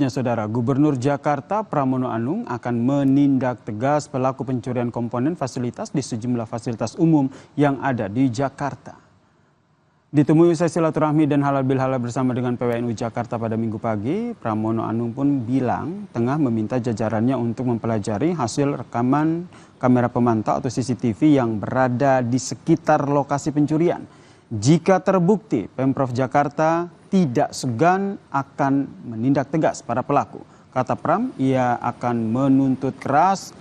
Selanjutnya, Saudara, Gubernur Jakarta Pramono Anung akan menindak tegas pelaku pencurian komponen fasilitas di sejumlah fasilitas umum yang ada di Jakarta. Ditemui usai silaturahmi dan halal bihalal bersama dengan PWNU Jakarta pada Minggu pagi, Pramono Anung pun bilang tengah meminta jajarannya untuk mempelajari hasil rekaman kamera pemantau atau CCTV yang berada di sekitar lokasi pencurian. Jika terbukti, Pemprov Jakarta tidak segan akan menindak tegas para pelaku. Kata Pram, ia akan menuntut keras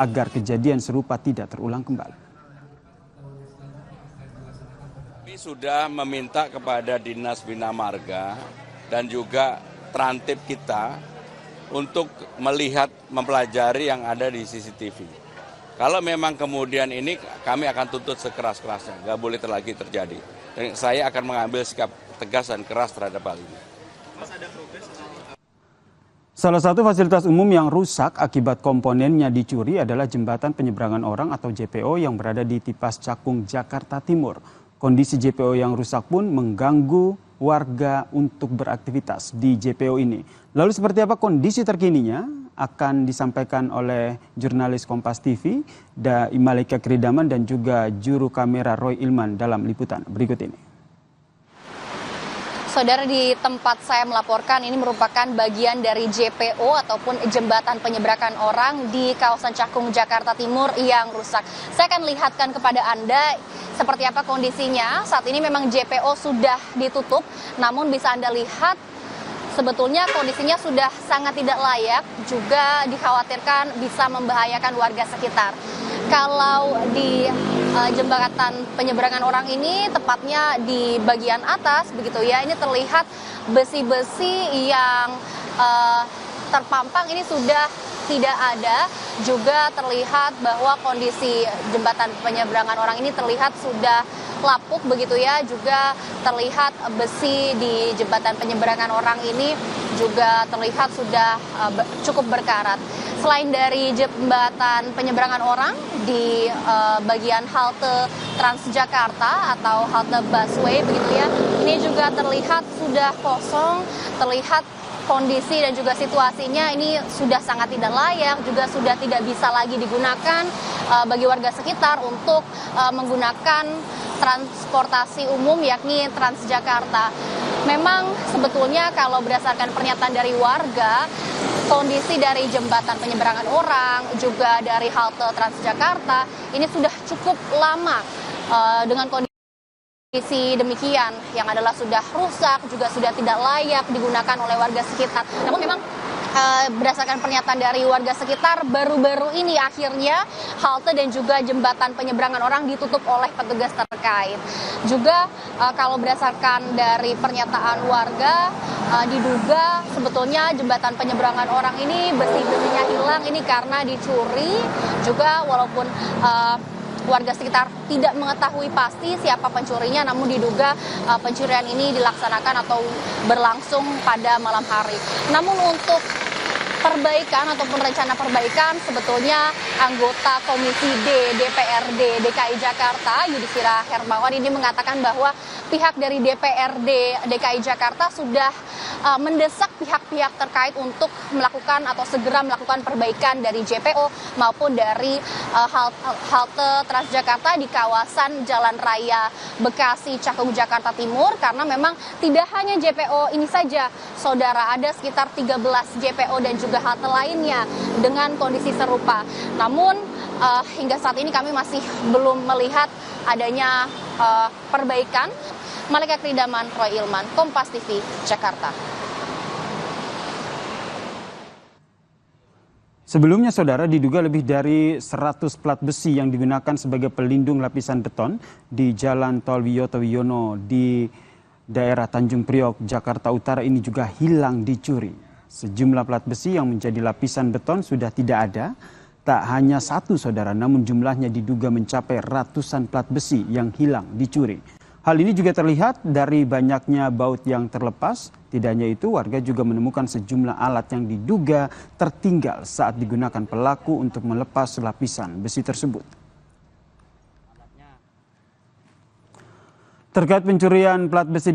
agar kejadian serupa tidak terulang kembali. Kami sudah meminta kepada Dinas Bina Marga dan juga Trantip kita untuk melihat, mempelajari yang ada di CCTV. Kalau memang kemudian ini kami akan tuntut sekeras-kerasnya, nggak boleh lagi terjadi. Dan saya akan mengambil sikap tegas dan keras terhadap hal ini. Salah satu fasilitas umum yang rusak akibat komponennya dicuri adalah jembatan penyeberangan orang atau JPO yang berada di Tipas Cakung, Jakarta Timur. Kondisi JPO yang rusak pun mengganggu warga untuk beraktivitas di JPO ini. Lalu seperti apa kondisi terkininya? Akan disampaikan oleh jurnalis Kompas TV, Malika Kridaman dan juga juru kamera Roy Ilman dalam liputan berikut ini. Saudara, di tempat saya melaporkan ini merupakan bagian dari JPO ataupun jembatan penyeberangan orang di kawasan Cakung, Jakarta Timur yang rusak. Saya akan lihatkan kepada Anda seperti apa kondisinya. Saat ini memang JPO sudah ditutup, namun bisa Anda lihat sebetulnya kondisinya sudah sangat tidak layak, juga dikhawatirkan bisa membahayakan warga sekitar. Kalau di jembatan penyeberangan orang ini, tepatnya di bagian atas, begitu ya, ini terlihat besi-besi yang terpampang ini sudah tidak ada. Juga terlihat bahwa kondisi jembatan penyeberangan orang ini terlihat sudah lapuk begitu ya, juga terlihat besi di jembatan penyeberangan orang ini juga terlihat sudah cukup berkarat. Selain dari jembatan penyeberangan orang di bagian halte Transjakarta atau halte busway begitu ya, ini juga terlihat sudah kosong, terlihat kondisi dan juga situasinya ini sudah sangat tidak layak, juga sudah tidak bisa lagi digunakan bagi warga sekitar untuk menggunakan transportasi umum yakni Transjakarta. Memang sebetulnya kalau berdasarkan pernyataan dari warga, kondisi dari jembatan penyeberangan orang juga dari halte Transjakarta ini sudah cukup lama dengan kondisi demikian yang adalah sudah rusak, juga sudah tidak layak digunakan oleh warga sekitar. Namun memang berdasarkan pernyataan dari warga sekitar, baru-baru ini akhirnya halte dan juga jembatan penyeberangan orang ditutup oleh petugas terkait. Juga kalau berdasarkan dari pernyataan warga, diduga sebetulnya jembatan penyeberangan orang ini besi-besinya hilang ini karena dicuri. Juga walaupun warga sekitar tidak mengetahui pasti siapa pencurinya, namun diduga pencurian ini dilaksanakan atau berlangsung pada malam hari. Namun untuk perbaikan ataupun rencana perbaikan, sebetulnya anggota Komisi D DPRD DKI Jakarta Yudhistira Hermawan ini mengatakan bahwa pihak dari DPRD DKI Jakarta sudah mendesak pihak-pihak terkait untuk melakukan atau segera melakukan perbaikan dari JPO maupun dari halte Transjakarta di kawasan Jalan Raya Bekasi Cakung, Jakarta Timur, karena memang tidak hanya JPO ini saja, saudara, ada sekitar 13 JPO dan juga halte lainnya dengan kondisi serupa. Namun hingga saat ini kami masih belum melihat adanya perbaikan. Malika Kridaman, Roy Ilman, Kompas TV, Jakarta. Sebelumnya, saudara, diduga lebih dari 100 plat besi yang digunakan sebagai pelindung lapisan beton di Jalan Tol Wiyoto Wiono di daerah Tanjung Priok, Jakarta Utara ini juga hilang dicuri. Sejumlah plat besi yang menjadi lapisan beton sudah tidak ada. Tak hanya satu, saudara, namun jumlahnya diduga mencapai ratusan plat besi yang hilang dicuri. Hal ini juga terlihat dari banyaknya baut yang terlepas. Tidak hanya itu, warga juga menemukan sejumlah alat yang diduga tertinggal saat digunakan pelaku untuk melepas lapisan besi tersebut. Terkait pencurian plat besi